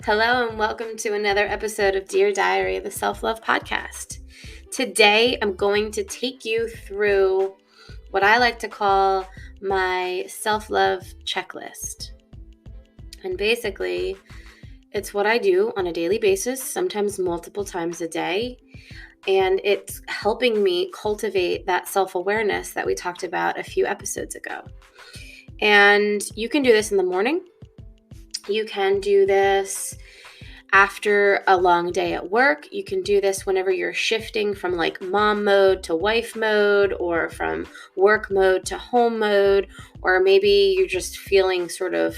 Hello and welcome to another episode of Dear Diary, the Self-Love Podcast. Today I'm going to take you through what I like to call my self-love checklist. And basically, it's what I do on a daily basis, sometimes multiple times a day. And it's helping me cultivate that self-awareness that we talked about a few episodes ago. And you can do this in the morning. You can do this after a long day at work. You can do this whenever you're shifting from like mom mode to wife mode, or from work mode to home mode, or maybe you're just feeling sort of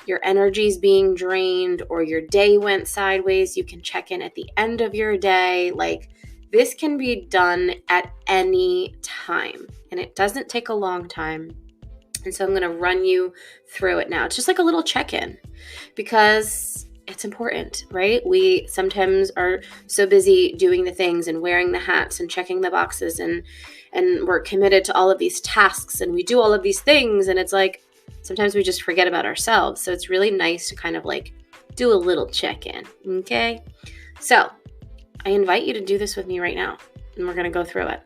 your energy's being drained or your day went sideways. You can check in at the end of your day. Like, this can be done at any time, and it doesn't take a long time. And so I'm going to run you through it now. It's just like a little check-in because it's important, right? We sometimes are so busy doing the things and wearing the hats and checking the boxes, and we're committed to all of these tasks and we do all of these things, and it's like sometimes we just forget about ourselves. So it's really nice to kind of like do a little check-in, okay? So I invite you to do this with me right now, and we're going to go through it.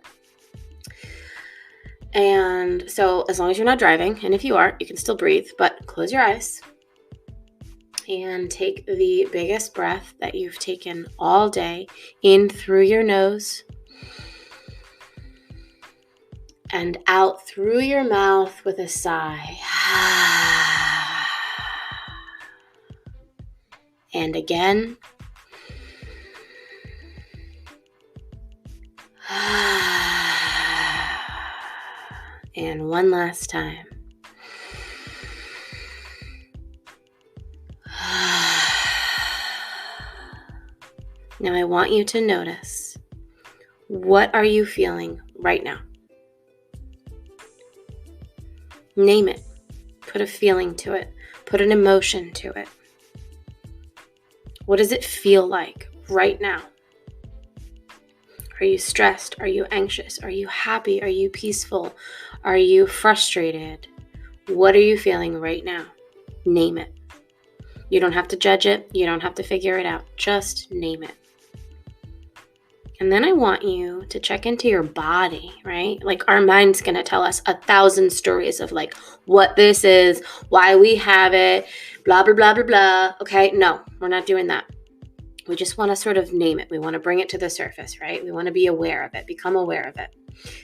And so as long as you're not driving, and if you are, you can still breathe, but close your eyes and take the biggest breath that you've taken all day in through your nose and out through your mouth with a sigh. And again. And one last time. Now I want you to notice, what are you feeling right now? Name it. Put a feeling to it. Put an emotion to it. What does it feel like right now? Are you stressed? Are you anxious? Are you happy? Are you peaceful? Are you frustrated? What are you feeling right now? Name it. You don't have to judge it. You don't have to figure it out. Just name it. And then I want you to check into your body, right? Like, our mind's going to tell us 1,000 stories of like what this is, why we have it, blah, blah, blah, blah, blah. Okay, no, we're not doing that. We just want to sort of name it. We want to bring it to the surface, right? We want to be aware of it, become aware of it.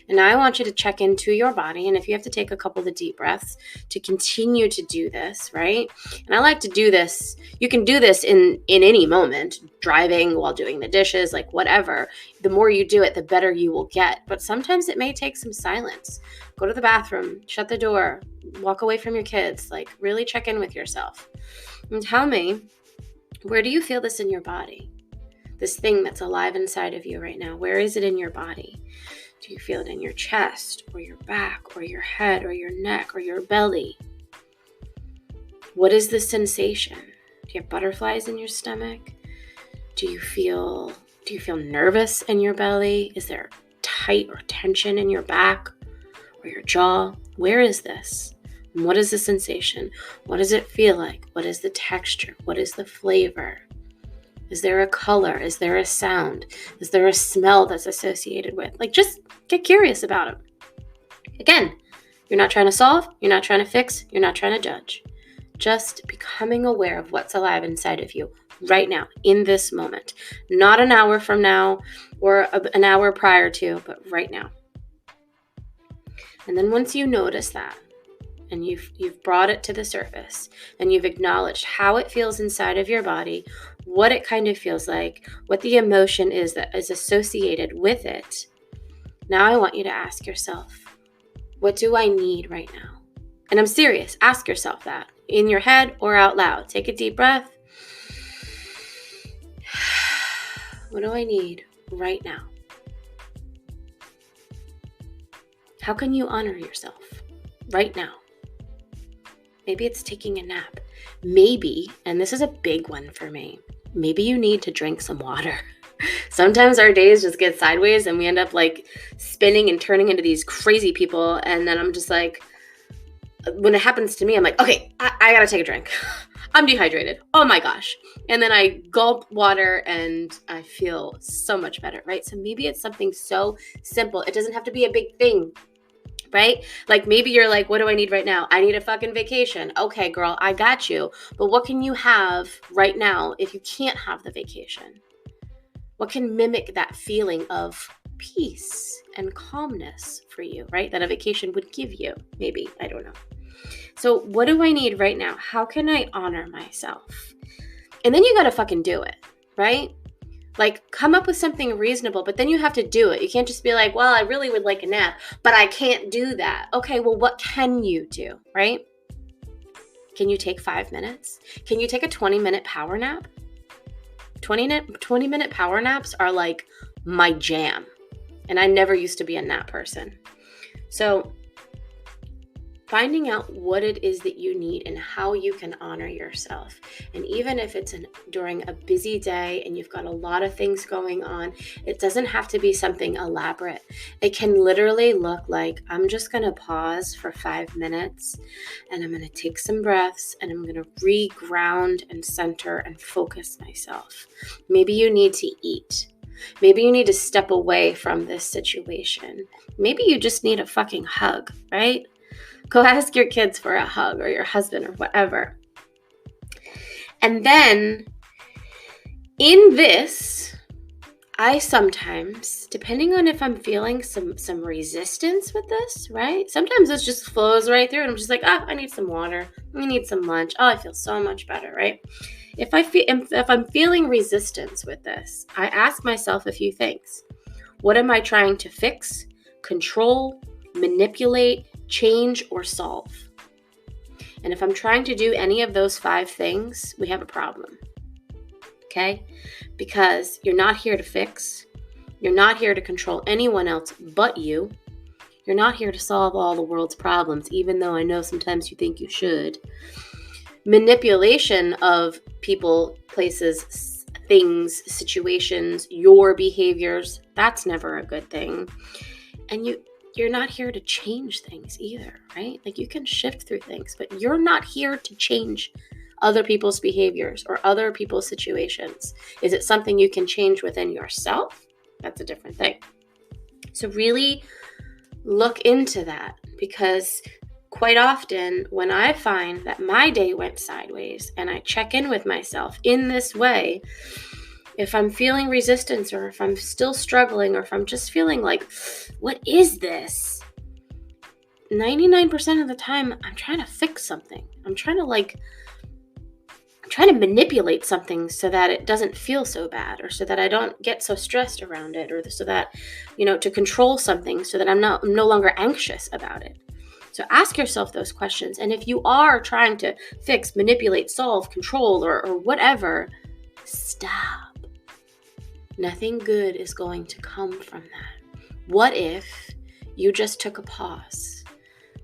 And now I want you to check into your body. And if you have to take a couple of deep breaths to continue to do this, right? And I like to do this. You can do this in any moment, driving, while doing the dishes, like whatever. The more you do it, the better you will get. But sometimes it may take some silence. Go to the bathroom, shut the door, walk away from your kids, like really check in with yourself. And tell me, where do you feel this in your body? This thing that's alive inside of you right now, where is it in your body? Do you feel it in your chest, or your back, or your head, or your neck, or your belly? What is the sensation? Do you have butterflies in your stomach? Do you feel nervous in your belly? Is there tight or tension in your back or your jaw? Where is this? And what is the sensation? What does it feel like? What is the texture? What is the flavor? Is there a color? Is there a sound? Is there a smell that's associated with? Like, just get curious about it. Again, you're not trying to solve. You're not trying to fix. You're not trying to judge. Just becoming aware of what's alive inside of you right now, in this moment. Not an hour from now or an hour prior to, but right now. And then once you notice that, and you've brought it to the surface, and you've acknowledged how it feels inside of your body, what it kind of feels like, what the emotion is that is associated with it, now I want you to ask yourself, what do I need right now? And I'm serious. Ask yourself that in your head or out loud. Take a deep breath. What do I need right now? How can you honor yourself right now? Maybe it's taking a nap. Maybe, and this is a big one for me, maybe you need to drink some water. Sometimes our days just get sideways and we end up like spinning and turning into these crazy people. And then I'm just like, when it happens to me, I'm like, okay, I gotta take a drink. I'm dehydrated. Oh my gosh. And then I gulp water and I feel so much better, right? So maybe it's something so simple. It doesn't have to be a big thing, right? Like maybe you're like, what do I need right now? I need a fucking vacation. Okay, girl, I got you. But what can you have right now if you can't have the vacation? What can mimic that feeling of peace and calmness for you, right? That a vacation would give you, maybe. I don't know. So what do I need right now? How can I honor myself? And then you got to fucking do it, right? Like come up with something reasonable, but then you have to do it. You can't just be like, well, I really would like a nap, but I can't do that. Okay, well, what can you do, right? Can you take 5 minutes? Can you take a 20-minute power nap? 20-minute power naps are like my jam. And I never used to be a nap person. So finding out what it is that you need and how you can honor yourself. And even if it's during a busy day and you've got a lot of things going on, it doesn't have to be something elaborate. It can literally look like, I'm just going to pause for 5 minutes and I'm going to take some breaths and I'm going to re-ground and center and focus myself. Maybe you need to eat. Maybe you need to step away from this situation. Maybe you just need a fucking hug, right? Go ask your kids for a hug or your husband or whatever. And then in this, I sometimes, depending on if I'm feeling some resistance with this, right? Sometimes it just flows right through and I'm just like, I need some water. I need some lunch. Oh, I feel so much better, right? If I'm feeling resistance with this, I ask myself a few things. What am I trying to fix, control, manipulate, change, or solve? And if I'm trying to do any of those 5 things, we have a problem. Okay? Because you're not here to fix. You're not here to control anyone else but you. You're not here to solve all the world's problems, even though I know sometimes you think you should. Manipulation of people, places, things, situations, your behaviors, that's never a good thing. And you're not here to change things either, right? Like you can shift through things, but you're not here to change other people's behaviors or other people's situations. Is it something you can change within yourself? That's a different thing. So really look into that, because quite often when I find that my day went sideways and I check in with myself in this way, if I'm feeling resistance or if I'm still struggling or if I'm just feeling like, what is this? 99% of the time, I'm trying to fix something. I'm trying to manipulate something so that it doesn't feel so bad, or so that I don't get so stressed around it, or so that, to control something so that I'm no longer anxious about it. So ask yourself those questions. And if you are trying to fix, manipulate, solve, control, or whatever, stop. Nothing good is going to come from that. What if you just took a pause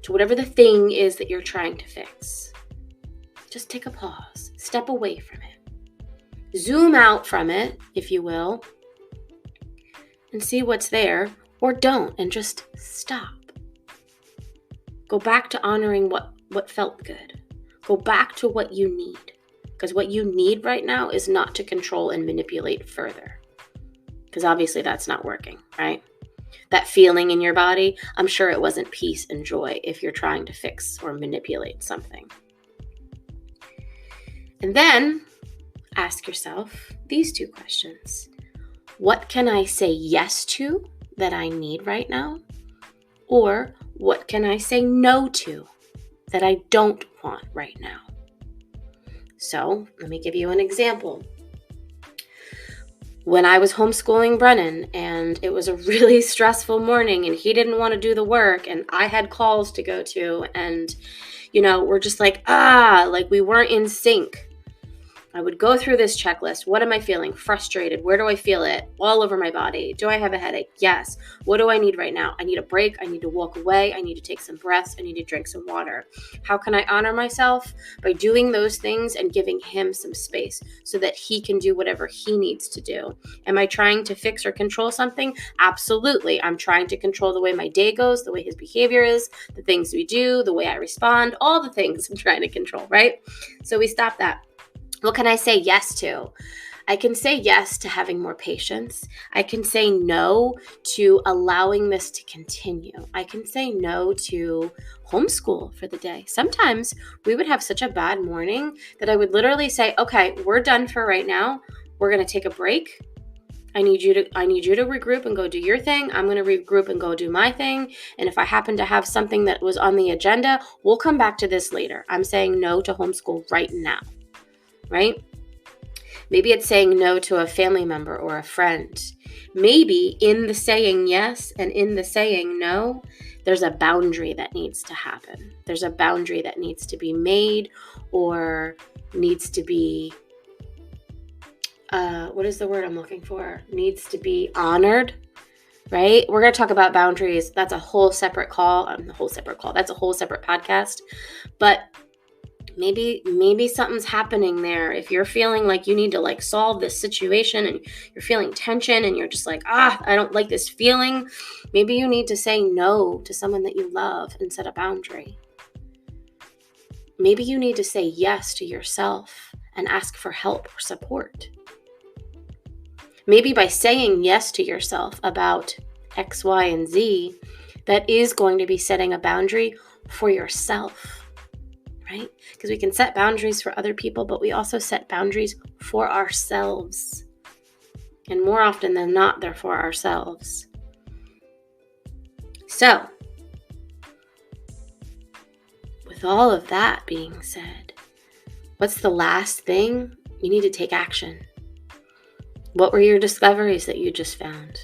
to whatever the thing is that you're trying to fix? Just take a pause. Step away from it. Zoom out from it, if you will, and see what's there, or don't, and just stop. Go back to honoring what felt good. Go back to what you need. Because what you need right now is not to control and manipulate further. Because obviously that's not working, right? That feeling in your body, I'm sure it wasn't peace and joy if you're trying to fix or manipulate something. And then ask yourself these 2 questions. What can I say yes to that I need right now? Or what can I say no to that I don't want right now? So let me give you an example. When I was homeschooling Brennan and it was a really stressful morning and he didn't want to do the work and I had calls to go to and, we're just like we weren't in sync. I would go through this checklist. What am I feeling? Frustrated. Where do I feel it? All over my body. Do I have a headache? Yes. What do I need right now? I need a break. I need to walk away. I need to take some breaths. I need to drink some water. How can I honor myself? By doing those things and giving him some space so that he can do whatever he needs to do. Am I trying to fix or control something? Absolutely. I'm trying to control the way my day goes, the way his behavior is, the things we do, the way I respond, all the things I'm trying to control, right? So we stop that. What can I say yes to? I can say yes to having more patience. I can say no to allowing this to continue. I can say no to homeschool for the day. Sometimes we would have such a bad morning that I would literally say, okay, we're done for right now. We're going to take a break. I need you to regroup and go do your thing. I'm going to regroup and go do my thing. And if I happen to have something that was on the agenda, we'll come back to this later. I'm saying no to homeschool right now. Right? Maybe it's saying no to a family member or a friend. Maybe in the saying yes and in the saying no, there's a boundary that needs to happen. There's a boundary that needs to be made or needs to be, what is the word I'm looking for? Needs to be honored, right? We're going to talk about boundaries. That's a whole separate call. That's a whole separate podcast. But maybe something's happening there. If you're feeling like you need to like solve this situation and you're feeling tension and you're just like, I don't like this feeling. Maybe you need to say no to someone that you love and set a boundary. Maybe you need to say yes to yourself and ask for help or support. Maybe by saying yes to yourself about X, Y, and Z, that is going to be setting a boundary for yourself. Right? Because we can set boundaries for other people, but we also set boundaries for ourselves. And more often than not, they're for ourselves. So, with all of that being said, what's the last thing? You need to take action. What were your discoveries that you just found?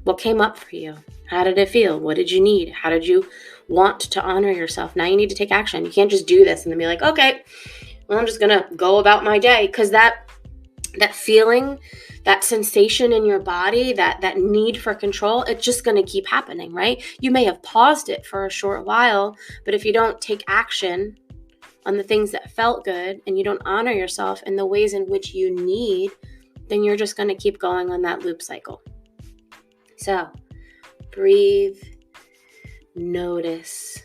What came up for you? How did it feel? What did you need? How did you want to honor yourself? Now you need to take action. You can't just do this and then be like, okay, well, I'm just going to go about my day. Because that feeling, that sensation in your body, that need for control, it's just going to keep happening, right? You may have paused it for a short while, but if you don't take action on the things that felt good and you don't honor yourself in the ways in which you need, then you're just going to keep going on that loop cycle. So, breathe, notice,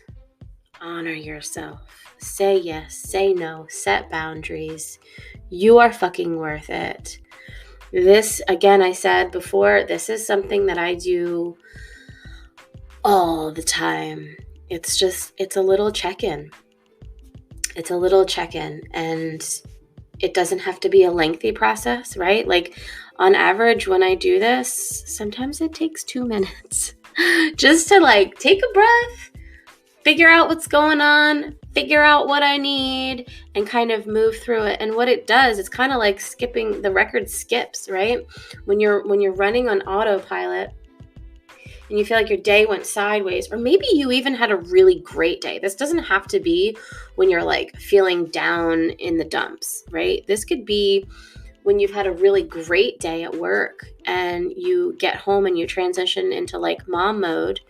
honor yourself, say yes, say no, set boundaries. You are fucking worth it. This, again, I said before, this is something that I do all the time. It's a little check-in. It's a little check-in, and it doesn't have to be a lengthy process, right? Like on average, when I do this, sometimes it takes 2 minutes just to like take a breath, figure out what's going on, figure out what I need, and kind of move through it. And what it does, it's kind of like skipping, the record skips, right? When you're running on autopilot and you feel like your day went sideways, or maybe you even had a really great day. This doesn't have to be when you're like feeling down in the dumps, right? This could be when you've had a really great day at work and you get home and you transition into like mom mode.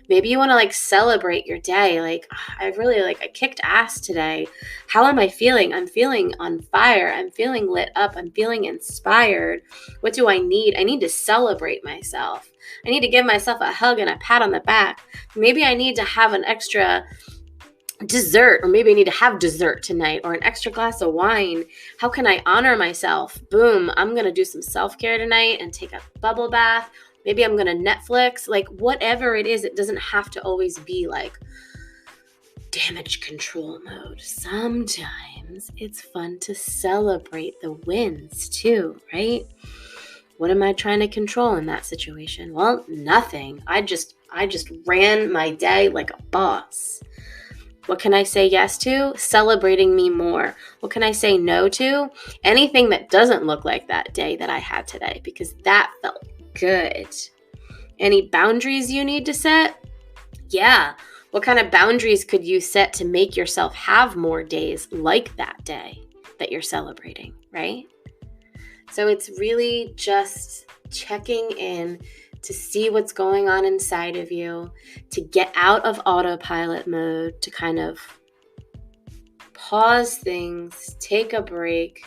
Maybe you want to like celebrate your day. Like, I kicked ass today. How am I feeling? I'm feeling on fire. I'm feeling lit up. I'm feeling inspired. What do I need? I need to celebrate myself. I need to give myself a hug and a pat on the back. Maybe I need to have an extra dessert, or maybe I need to have dessert tonight, or an extra glass of wine. How can I honor myself? Boom, I'm going to do some self-care tonight and take a bubble bath. Maybe I'm going to Netflix, like whatever it is. It doesn't have to always be like damage control mode. Sometimes it's fun to celebrate the wins too, right? What am I trying to control in that situation? Well, nothing. I just ran my day like a boss. What can I say yes to? Celebrating me more. What can I say no to? Anything that doesn't look like that day that I had today, because that felt good. Any boundaries you need to set? Yeah. What kind of boundaries could you set to make yourself have more days like that day that you're celebrating, right? So it's really just checking in to see what's going on inside of you, to get out of autopilot mode, to kind of pause things, take a break,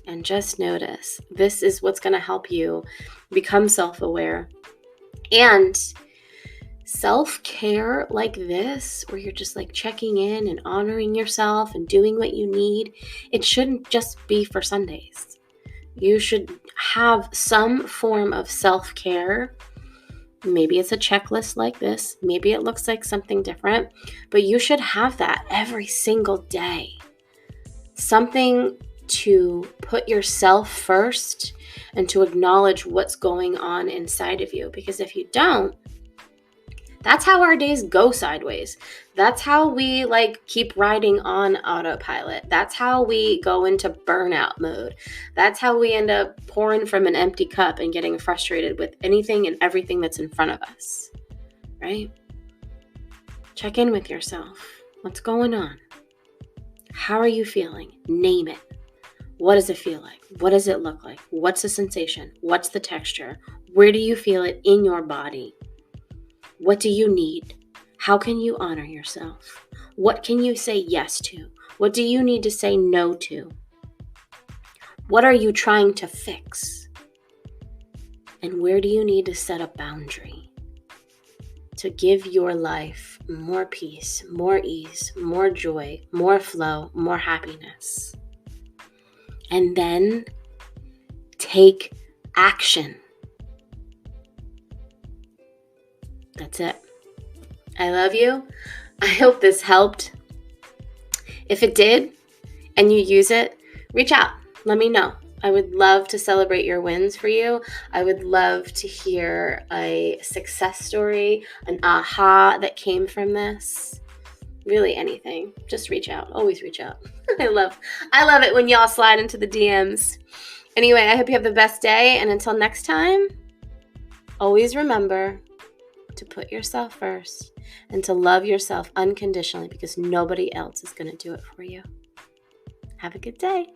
and just notice. This is what's going to help you become self-aware. And self-care like this, where you're just like checking in and honoring yourself and doing what you need, it shouldn't just be for Sundays. You should have some form of self-care. Maybe it's a checklist like this. Maybe it looks like something different, but you should have that every single day. Something to put yourself first and to acknowledge what's going on inside of you. Because if you don't, that's how our days go sideways. That's how we keep riding on autopilot. That's how we go into burnout mode. That's how we end up pouring from an empty cup and getting frustrated with anything and everything that's in front of us, right? Check in with yourself. What's going on? How are you feeling? Name it. What does it feel like? What does it look like? What's the sensation? What's the texture? Where do you feel it in your body? What do you need? How can you honor yourself? What can you say yes to? What do you need to say no to? What are you trying to fix? And where do you need to set a boundary to give your life more peace, more ease, more joy, more flow, more happiness? And then take action. That's it. I love you. I hope this helped. If it did and you use it, reach out. Let me know. I would love to celebrate your wins for you. I would love to hear a success story, an aha that came from this. Really anything. Just reach out. Always reach out. I love it when y'all slide into the DMs. Anyway, I hope you have the best day. And until next time, always remember to put yourself first and to love yourself unconditionally, because nobody else is going to do it for you. Have a good day.